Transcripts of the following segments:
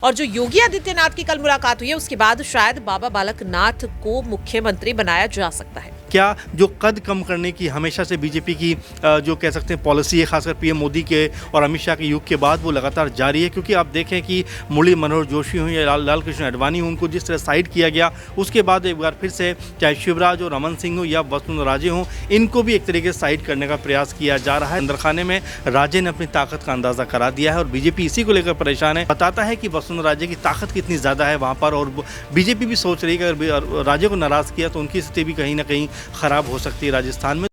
और जो योगी आदित्यनाथ की कल मुलाकात हुई है उसके बाद शायद बाबा बालक नाथ को मुख्यमंत्री बनाया जा सकता है। क्या जो कद कम करने की हमेशा से बीजेपी की जो कह सकते हैं पॉलिसी है, खासकर पीएम मोदी के और अमित शाह के युग के बाद वो लगातार जारी है। क्योंकि आप देखें कि मुरली मनोहर जोशी हों या लाल कृष्ण आडवाणी हों, उनको जिस तरह साइड किया गया, उसके बाद एक बार फिर से चाहे शिवराज और रमन सिंह हो या वसुंधरा राजे हों, इनको भी एक तरीके से साइड करने का प्रयास किया जा रहा है। अंदर खाने में राजे ने अपनी ताकत का अंदाज़ा करा दिया है और बीजेपी इसी को लेकर परेशान है। बताता है कि वसुंधरा राजे की ताकत कितनी ज़्यादा है वहाँ पर, और बीजेपी भी सोच रही है कि अगर राजे को नाराज़ किया तो उनकी स्थिति भी कहीं ना कहीं खराब हो सकती है राजस्थान में।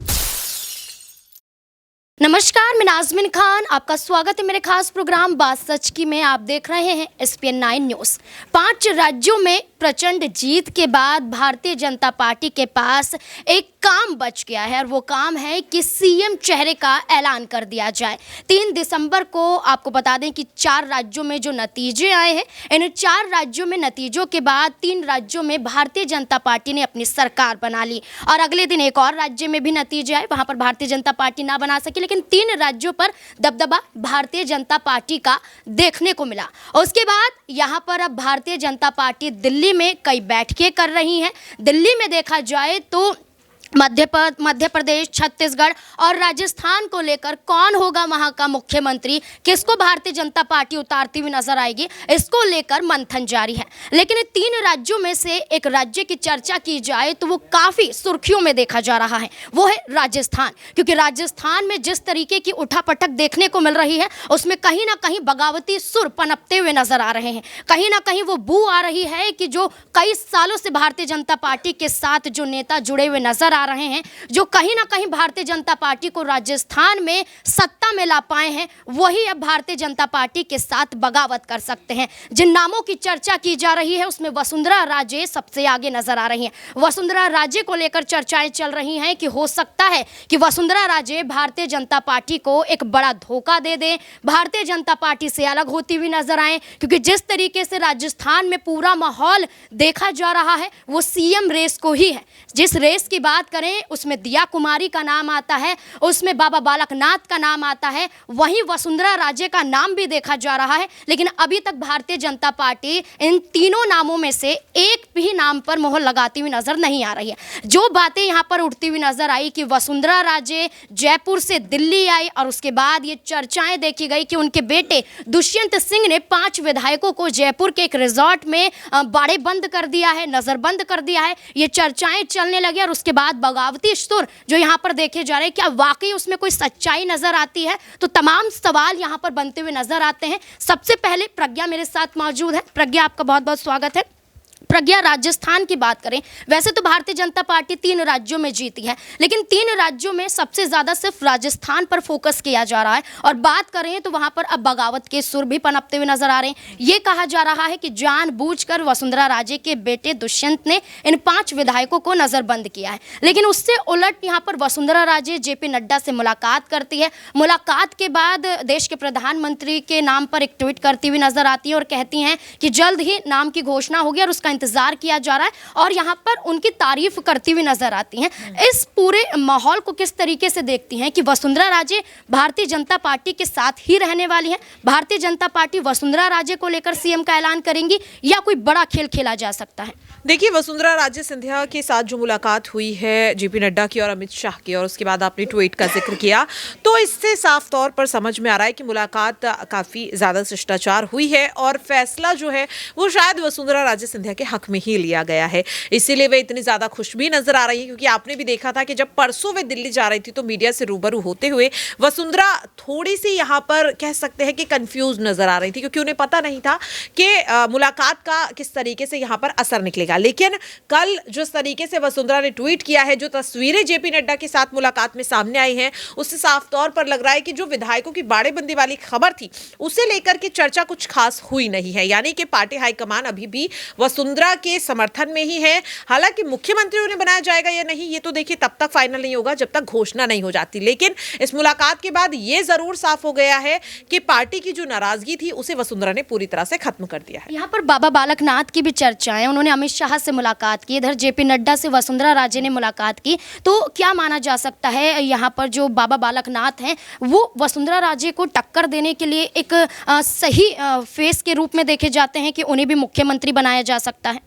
नमस्कार, मैं नाज़मीन खान, आपका स्वागत है मेरे खास प्रोग्राम बात सच की में। आप देख रहे हैं SPN 9 न्यूज़। 5 राज्यों में प्रचंड जीत के बाद भारतीय जनता पार्टी के पास एक काम बच गया है और वो काम है कि सीएम चेहरे का ऐलान कर दिया जाए। 3 दिसंबर को आपको बता दें कि 4 राज्यों में जो नतीजे आए हैं, इन 4 राज्यों में नतीजों के बाद 3 राज्यों में भारतीय जनता पार्टी ने अपनी सरकार बना ली और अगले दिन एक और राज्य में भी नतीजे आए, वहाँ पर भारतीय जनता पार्टी ना बना सकी, लेकिन 3 राज्यों पर दबदबा भारतीय जनता पार्टी का देखने को मिला। और उसके बाद यहाँ पर अब भारतीय जनता पार्टी दिल्ली में कई बैठकें कर रही हैं। दिल्ली में देखा जाए तो मध्य प्रदेश, छत्तीसगढ़ और राजस्थान को लेकर कौन होगा वहां का मुख्यमंत्री, किसको भारतीय जनता पार्टी उतारती हुई नजर आएगी, इसको लेकर मंथन जारी है। लेकिन 3 राज्यों में से एक राज्य की चर्चा की जाए तो वो काफ़ी सुर्खियों में देखा जा रहा है, वो है राजस्थान। क्योंकि राजस्थान में जिस तरीके की उठापटक देखने को मिल रही है उसमें कहीं ना कहीं बगावती सुर पनपते हुए नजर आ रहे हैं। कहीं ना कहीं वो बू आ रही है कि जो कई सालों से भारतीय जनता पार्टी के साथ जो नेता जुड़े हुए नजर आ रहे हैं, जो कहीं ना कहीं भारतीय जनता पार्टी को राजस्थान में सत्ता में ला पाए हैं, वही अब भारतीय जनता पार्टी के साथ बगावत कर सकते हैं। जिन नामों की चर्चा की जा रही है उसमें वसुंधरा राजे सबसे आगे नजर आ रही हैं। वसुंधरा राजे को लेकर चर्चाएं चल रही हैं कि हो सकता है कि वसुंधरा राजे भारतीय जनता पार्टी को एक बड़ा धोखा दे दें, भारतीय जनता पार्टी से अलग होती हुई नजर आए। क्योंकि जिस तरीके से राजस्थान में पूरा माहौल देखा जा रहा है वो सीएम रेस को ही है। जिस रेस की बात करें उसमें दिया कुमारी का नाम आता है, उसमें बाबा बालक नाथ का नाम आता है, वहीं वसुंधरा राजे का नाम भी देखा जा रहा है। लेकिन अभी तक भारतीय जनता पार्टी इन तीनों नामों में से एक भी नाम पर मोहर लगाती हुई नजर नहीं आ रही है। जो बातें यहां पर उठती हुई नजर आई कि वसुंधरा राजे जयपुर से दिल्ली आई और उसके बाद ये चर्चाएं देखी गई कि उनके बेटे दुष्यंत सिंह ने 5 विधायकों को जयपुर के एक रिजॉर्ट में बाड़े बंद कर दिया है, नजरबंद कर दिया है। ये चर्चाएं चलने लगी और उसके बाद बगावती सुर जो यहाँ पर देखे जा रहे हैं, क्या वाकई उसमें कोई सच्चाई नजर आती है? तो तमाम सवाल यहाँ पर बनते हुए नजर आते हैं। सबसे पहले प्रज्ञा मेरे साथ मौजूद है। प्रज्ञा, आपका बहुत बहुत स्वागत है। प्रज्ञा, राजस्थान की बात करें, वैसे तो भारतीय जनता पार्टी 3 राज्यों में जीती है, लेकिन 3 राज्यों में सबसे ज्यादा सिर्फ राजस्थान पर फोकस किया जा रहा है और बात करें तो वहां पर अब बगावत के सुर भी पनपते हुए नजर आ रहे हैं। ये कहा जा रहा है कि जानबूझकर वसुंधरा राजे के बेटे दुष्यंत ने इन 5 विधायकों को नजरबंद किया है। लेकिन उससे उलट यहाँ पर वसुंधरा राजे JP नड्डा से मुलाकात करती है। मुलाकात के बाद देश के प्रधानमंत्री के नाम पर एक ट्वीट करती हुई नजर आती है और कहती हैं कि जल्द ही नाम की घोषणा होगी और उसका इंतजार किया जा रहा है, और यहाँ पर उनकी तारीफ करती हुई नजर आती हैं। इस पूरे माहौल को किस तरीके से देखती हैं कि वसुंधरा राजे भारतीय जनता पार्टी के साथ ही रहने वाली हैं? भारतीय जनता पार्टी वसुंधरा राजे को लेकर सीएम का ऐलान करेंगी या कोई बड़ा खेल खेला जा सकता है? देखिए, वसुंधरा राजे सिंधिया के साथ जो मुलाकात हुई है JP नड्डा की और अमित शाह की, और उसके बाद आपने ट्वीट का जिक्र किया, तो इससे साफ तौर पर समझ में आ रहा है कि मुलाकात काफी ज्यादा शिष्टाचार हुई है और फैसला जो है वो शायद वसुंधरा राजे सिंधिया के हक में ही लिया गया है। इसीलिए वे इतनी ज्यादा खुश भी नजर आ रही है। क्योंकि आपने भी देखा था कि जब परसों वे दिल्ली जा रही थी तो मीडिया से रूबरू होते हुए वसुंधरा थोड़ी सी यहाँ पर कह सकते हैं कि कंफ्यूज नजर आ रही थी, क्योंकि उन्हें पता नहीं था कि मुलाकात का किस तरीके से यहाँ पर असर निकलेगा। लेकिन कल जिस तरीके से वसुंधरा ने ट्वीट किया है, जो तस्वीरें JP नड्डा के साथ मुलाकात में सामने आई हैं, उससे साफ तौर पर लग रहा है कि जो विधायकों की बाड़ेबंदी वाली खबर थी उसे लेकर के चर्चा कुछ खास हुई नहीं है। यानी कि पार्टी हाईकमान अभी भी वसुंधरा वसुंधरा के समर्थन में ही है। हालांकि मुख्यमंत्री उन्हें बनाया जाएगा या नहीं, ये तो देखिए तब तक फाइनल नहीं होगा जब तक घोषणा नहीं हो जाती। लेकिन इस मुलाकात के बाद ये जरूर साफ हो गया है कि पार्टी की जो नाराजगी थी उसे वसुंधरा ने पूरी तरह से खत्म कर दिया है। यहाँ पर बाबा बालकनाथ की भी चर्चा है। उन्होंने अमित शाह से मुलाकात की, इधर जेपी नड्डा से वसुंधरा राजे ने मुलाकात की। तो क्या माना जा सकता है यहाँ पर जो बाबा बालकनाथ हैं वो वसुंधरा राजे को टक्कर देने के लिए एक सही फेस के रूप में देखे जाते हैं कि उन्हें भी मुख्यमंत्री बनाया जा सकता है?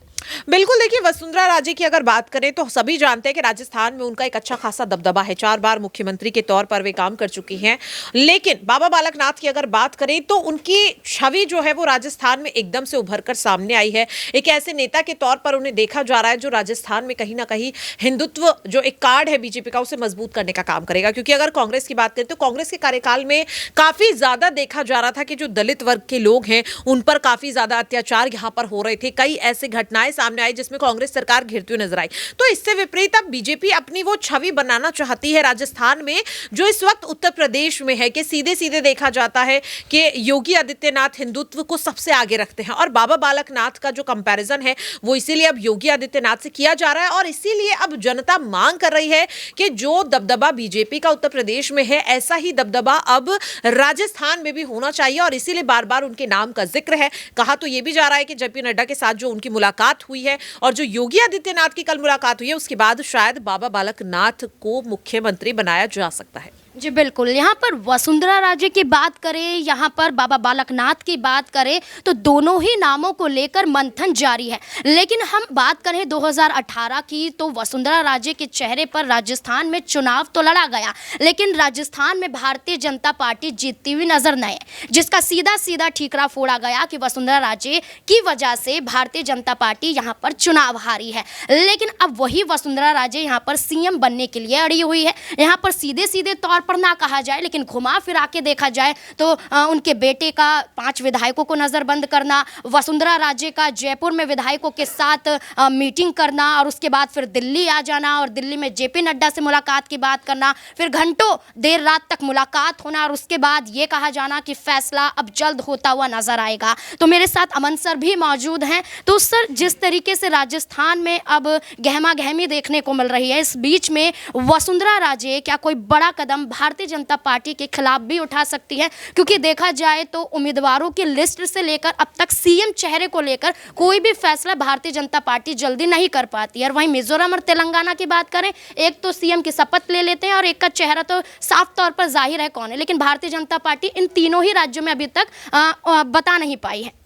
बिल्कुल, देखिए वसुंधरा राजे की अगर बात करें तो सभी जानते हैं कि राजस्थान में उनका एक अच्छा खासा दबदबा है। 4 बार मुख्यमंत्री के तौर पर वे काम कर चुकी हैं। लेकिन बाबा बालकनाथ की अगर बात करें तो उनकी छवि जो है वो राजस्थान में एकदम से उभर कर सामने आई है। एक ऐसे नेता के तौर पर उन्हें देखा जा रहा है जो राजस्थान में कहीं ना कहीं हिंदुत्व जो एक कार्ड है बीजेपी का उसे मजबूत करने का काम करेगा। क्योंकि अगर कांग्रेस की बात करें तो कांग्रेस के कार्यकाल में काफी ज्यादा देखा जा रहा था कि जो दलित वर्ग के लोग हैं उन पर काफी ज्यादा अत्याचार यहाँ पर हो रहे थे। कई ऐसे घटनाएं सामने आई जिसमें कांग्रेस सरकार घिरती हुई नजर आई। तो इससे विपरीत अब बीजेपी अपनी वो छवि बनाना चाहती है राजस्थान में जो इस वक्त उत्तर प्रदेश में है, कि सीधे सीधे देखा जाता है कि योगी आदित्यनाथ हिंदुत्व को सबसे आगे रखते हैं। और बाबा बालकनाथ का जो कंपैरिजन है वो इसीलिए अब योगी आदित्यनाथ से किया जा रहा है। और इसीलिए अब जनता मांग कर रही है कि जो दबदबा बीजेपी का उत्तर प्रदेश में है ऐसा ही दबदबा अब राजस्थान में भी होना चाहिए। और इसीलिए बार बार उनके नाम का जिक्र है। कहा तो यह भी जा रहा है कि जेपी नड्डा के साथ जो उनकी मुलाकात हुई है और जो योगी आदित्यनाथ की कल मुलाकात हुई है उसके बाद शायद बाबा बालकनाथ को मुख्यमंत्री बनाया जा सकता है। जी बिल्कुल, यहाँ पर वसुंधरा राजे की बात करें, यहाँ पर बाबा बालकनाथ की बात करें तो दोनों ही नामों को लेकर मंथन जारी है। लेकिन हम बात करें 2018 की तो वसुंधरा राजे के चेहरे पर राजस्थान में चुनाव तो लड़ा गया लेकिन राजस्थान में भारतीय जनता पार्टी जीतती हुई नजर नहीं, जिसका सीधा सीधा ठीकरा फोड़ा गया कि वसुंधरा राजे की वजह से भारतीय जनता पार्टी यहाँ पर चुनाव हारी है। लेकिन अब वही वसुंधरा राजे यहाँ पर सीएम बनने के लिए अड़ी हुई है। यहाँ पर सीधे सीधे तौर पर ना कहा जाए लेकिन घुमा फिरा के देखा जाए तो उनके बेटे का 5 विधायकों को नजरबंद करना, वसुंधरा राजे का जयपुर में विधायकों के साथ मीटिंग करना और उसके बाद फिर दिल्ली आ जाना और दिल्ली में जेपी नड्डा से मुलाकात की बात करना, फिर घंटों देर रात तक मुलाकात होना और उसके बाद ये कहा जाना कि फैसला अब जल्द होता हुआ नजर आएगा। तो मेरे साथ अमन सर भी मौजूद हैं। तो सर, जिस तरीके से राजस्थान में अब गहमा गहमी देखने को मिल रही है, इस बीच में वसुंधरा राजे क्या कोई बड़ा कदम भारतीय जनता पार्टी के खिलाफ भी उठा सकती है? क्योंकि देखा जाए तो उम्मीदवारों की लिस्ट से लेकर अब तक सीएम चेहरे को लेकर कोई भी फैसला भारतीय जनता पार्टी जल्दी नहीं कर पाती है। और वहीं मिजोरम और तेलंगाना की बात करें, एक तो सीएम की शपथ ले लेते हैं और एक का चेहरा तो साफ तौर पर जाहिर है कौन है, लेकिन भारतीय जनता पार्टी इन तीनों ही राज्यों में अभी तक बता नहीं पाई है।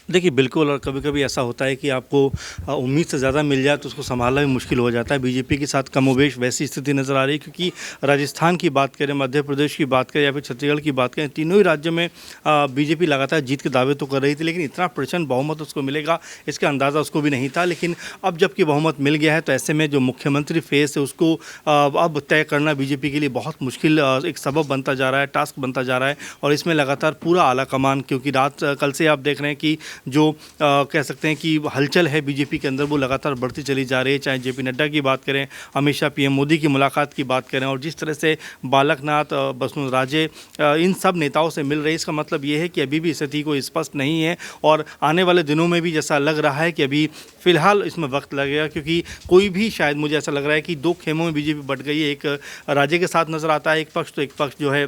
देखिए बिल्कुल, और कभी कभी ऐसा होता है कि आपको उम्मीद से ज़्यादा मिल जाए तो उसको संभालना भी मुश्किल हो जाता है। बीजेपी के साथ कमोबेश वैसी स्थिति नज़र आ रही है क्योंकि राजस्थान की बात करें, मध्य प्रदेश की बात करें या फिर छत्तीसगढ़ की बात करें, तीनों ही राज्यों में बीजेपी लगातार जीत के दावे तो कर रही थी लेकिन इतना प्रचंड बहुमत उसको मिलेगा इसका अंदाज़ा उसको भी नहीं था। लेकिन अब जबकि बहुमत मिल गया है तो ऐसे में जो मुख्यमंत्री फेस है उसको अब तय करना बीजेपी के लिए बहुत मुश्किल एक सबब बनता जा रहा है, टास्क बनता जा रहा है। और इसमें लगातार पूरा आला कमान, क्योंकि कल से आप देख रहे हैं कि जो कह सकते हैं कि हलचल है बीजेपी के अंदर वो लगातार बढ़ती चली जा रही है। चाहे जेपी नड्डा की बात करें, अमित शाह पीएम मोदी की मुलाकात की बात करें और जिस तरह से बालकनाथ, वसुंधरा राजे इन सब नेताओं से मिल रही है, इसका मतलब ये है कि अभी भी स्थिति को स्पष्ट नहीं है और आने वाले दिनों में भी जैसा लग रहा है कि अभी फ़िलहाल इसमें वक्त लगेगा। क्योंकि कोई भी, शायद मुझे ऐसा लग रहा है कि 2 खेमों में बीजेपी बट गई है। एक राजे के साथ नज़र आता है एक पक्ष, तो एक पक्ष जो है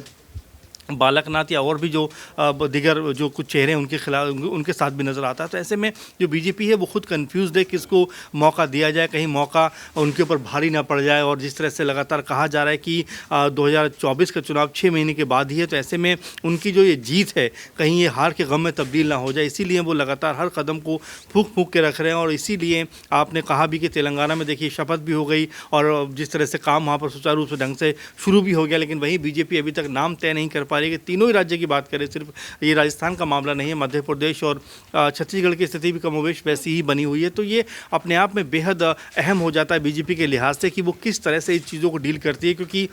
बालकनाथ या और भी जो दिगर जो कुछ चेहरे हैं उनके खिलाफ, उनके साथ भी नज़र आता है। तो ऐसे में जो बीजेपी है वो खुद कंफ्यूज है किसको मौका दिया जाए, कहीं मौका उनके ऊपर भारी ना पड़ जाए। और जिस तरह से लगातार कहा जा रहा है कि 2024 का चुनाव 6 महीने के बाद ही है, तो ऐसे में उनकी जो ये जीत है कहीं ये हार के गम में तब्दील ना हो जाए, इसीलिए वो लगातार हर कदम को फूंक फूंक के रख रहे हैं। और इसीलिए आपने कहा भी कि तेलंगाना में देखिए शपथ भी हो गई और जिस तरह से काम वहाँ पर सुचारू रूप से ढंग से शुरू भी हो गया, लेकिन वहीं बीजेपी अभी तक नाम तय नहीं कर पा रही है। तीनों ही राज्य की बात करें, सिर्फ ये राजस्थान का मामला नहीं है, मध्य प्रदेश और छत्तीसगढ़ की स्थिति भी कमोबेश वैसी ही बनी हुई है। तो ये अपने आप में बेहद अहम हो जाता है बीजेपी के लिहाज से कि वो किस तरह से इस चीज़ों को डील करती है। क्योंकि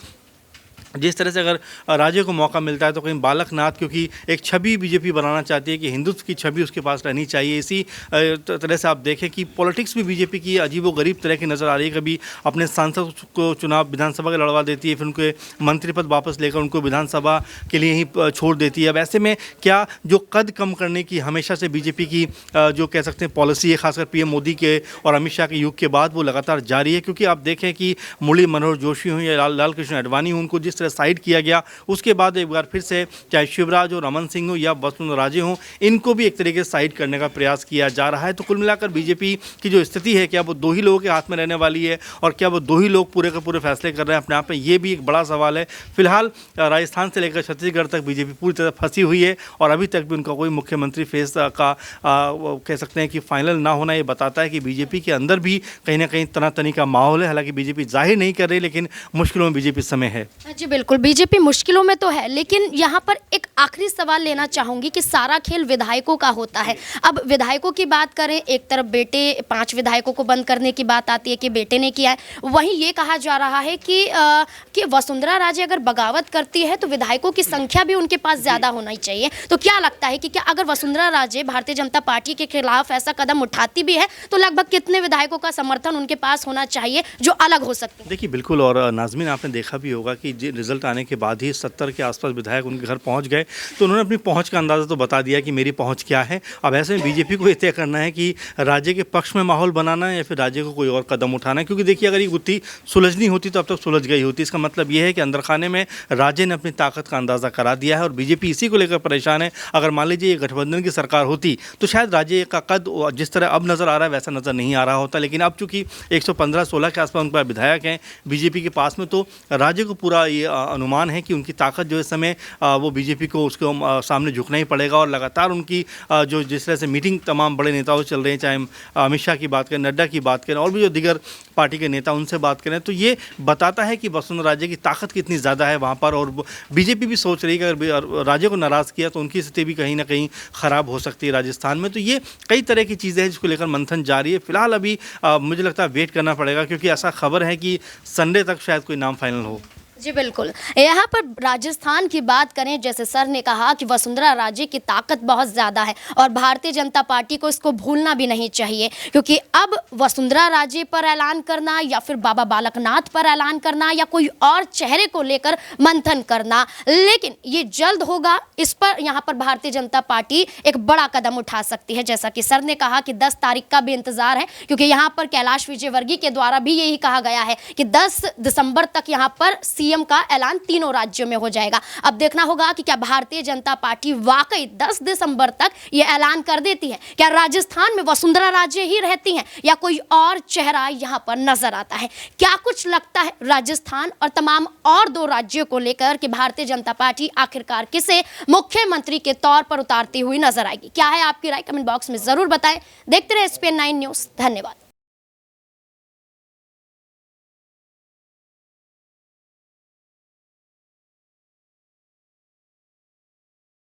जिस तरह से अगर राज्य को मौका मिलता है तो कहीं बालकनाथ, क्योंकि एक छवि बीजेपी बनाना चाहती है कि हिंदुत्व की छवि उसके पास रहनी चाहिए। इसी तरह से आप देखें कि पॉलिटिक्स भी बीजेपी की अजीबोगरीब तरह की नज़र आ रही है। कभी अपने सांसद को चुनाव विधानसभा के लड़वा देती है, फिर उनके मंत्री पद वापस लेकर उनको विधानसभा के लिए ही छोड़ देती है। अब ऐसे में क्या जो कद कम करने की हमेशा से बीजेपी की जो कह सकते हैं पॉलिसी है, खासकर पीएम मोदी के और अमित शाह के युग के बाद वो लगातार जारी है। क्योंकि आप देखें कि मुरली मनोहर जोशी हों या लाल कृष्ण आडवाणी हों, उनको जिस साइड किया गया, उसके बाद एक बार फिर से चाहे शिवराज हो, रमन सिंह हो या वसुंधरा राजे हों, इनको भी एक तरीके से साइड करने का प्रयास किया जा रहा है। तो कुल मिलाकर बीजेपी की जो स्थिति है, क्या वो दो ही लोगों के हाथ में रहने वाली है और क्या वो दो ही लोग पूरे के पूरे फैसले कर रहे हैं अपने आप में, ये भी एक बड़ा सवाल है। फिलहाल राजस्थान से लेकर छत्तीसगढ़ तक बीजेपी पूरी तरह फंसी हुई है और अभी तक भी उनका कोई मुख्यमंत्री फेस का कह सकते हैं कि फाइनल ना होना ये बताता है कि बीजेपी के अंदर भी कहीं ना कहीं तनातनी का माहौल है। हालांकि बीजेपी जाहिर नहीं कर रही, लेकिन मुश्किलों में बीजेपी समय है। जी बिल्कुल, बीजेपी मुश्किलों में तो है, लेकिन यहाँ पर एक आखिरी सवाल लेना चाहूंगी कि सारा खेल विधायकों का होता है। अब विधायकों की बात करें, एक तरफ बेटे 5 विधायकों को बंद करने की बात आती है कि बेटे ने किया है, वहीं ये कहा जा रहा है कि वसुंधरा राजे अगर बगावत करती है तो विधायकों की संख्या भी उनके पास ज़्यादा होना ही चाहिए। तो क्या लगता है कि क्या अगर वसुंधरा राजे भारतीय जनता पार्टी के खिलाफ ऐसा कदम उठाती भी है तो लगभग कितने विधायकों का समर्थन उनके पास होना चाहिए जो अलग हो सकते हैं? देखिए बिल्कुल, और नाज़मीन आपने देखा भी होगा कि रिजल्ट आने के बाद ही 70 के आसपास विधायक उनके घर पहुंच गए, तो उन्होंने अपनी पहुंच का अंदाज़ा तो बता दिया कि मेरी पहुंच क्या है। अब ऐसे में बीजेपी को ये तय करना है कि राज्य के पक्ष में माहौल बनाना है या फिर राज्य को कोई और कदम उठाना है। क्योंकि देखिए, अगर ये गुत्थी सुलझनी होती तो अब तक सुलझ गई होती। इसका मतलब ये है कि अंदर खाने में राज्य ने अपनी ताकत का अंदाज़ा करा दिया है और बीजेपी इसी को लेकर परेशान है। अगर मान लीजिए ये गठबंधन की सरकार होती तो शायद राज्य का कद जिस तरह अब नज़र आ रहा है वैसा नज़र नहीं आ रहा होता। लेकिन अब चूँकि 115-16 के आसपास उनके पास विधायक हैं बीजेपी के पास में, तो राज्य को पूरा ये अनुमान है कि उनकी ताकत जो इस समय वो बीजेपी को उसको सामने झुकना ही पड़ेगा। और लगातार उनकी जो जिस तरह से मीटिंग तमाम बड़े नेताओं चल रहे हैं, चाहे अमित शाह की बात करें, नड्डा की बात करें और भी जो दिगर पार्टी के नेता उनसे बात करें, तो ये बताता है कि वसुंधरा राजे की ताकत कितनी ज़्यादा है वहाँ पर। और बीजेपी भी सोच रही है कि अगर राज्य को नाराज़ किया तो उनकी स्थिति भी कहीं ना कहीं ख़राब हो सकती है राजस्थान में। तो ये कई तरह की चीज़ें हैं जिसको लेकर मंथन जारी है। फिलहाल अभी मुझे लगता है वेट करना पड़ेगा, क्योंकि ऐसा खबर है कि संडे तक शायद कोई नाम फाइनल हो। जी बिल्कुल, यहाँ पर राजस्थान की बात करें, जैसे सर ने कहा कि वसुंधरा राजे की ताकत बहुत ज़्यादा है और भारतीय जनता पार्टी को इसको भूलना भी नहीं चाहिए, क्योंकि अब वसुंधरा राजे पर ऐलान करना या फिर बाबा बालकनाथ पर ऐलान करना या कोई और चेहरे को लेकर मंथन करना, लेकिन ये जल्द होगा। इस पर यहाँ पर भारतीय जनता पार्टी एक बड़ा कदम उठा सकती है। जैसा कि सर ने कहा कि 10 तारीख का भी इंतजार है, क्योंकि यहाँ पर कैलाश विजयवर्गीय के द्वारा भी यही कहा गया है कि 10 दिसंबर तक यहाँ पर सीएम का ऐलान तीनों राज्यों में हो जाएगा। अब देखना होगा कि क्या भारतीय जनता पार्टी वाकई 10 दिसंबर तक ये ऐलान कर देती है। क्या राजस्थान में वसुंधरा राजे ही रहती हैं या कोई और चेहरा यहां पर नजर आता है? क्या कुछ लगता है राजस्थान और तमाम और 2 राज्यों को लेकर कि भारतीय जनता पार्टी आखिरकार किसे मुख्यमंत्री के तौर पर उतारती हुई नजर आएगी? क्या है आपकी राय? कमेंट बॉक्स में जरूर बताएं। देखते रहे SPN9 न्यूज़। धन्यवाद।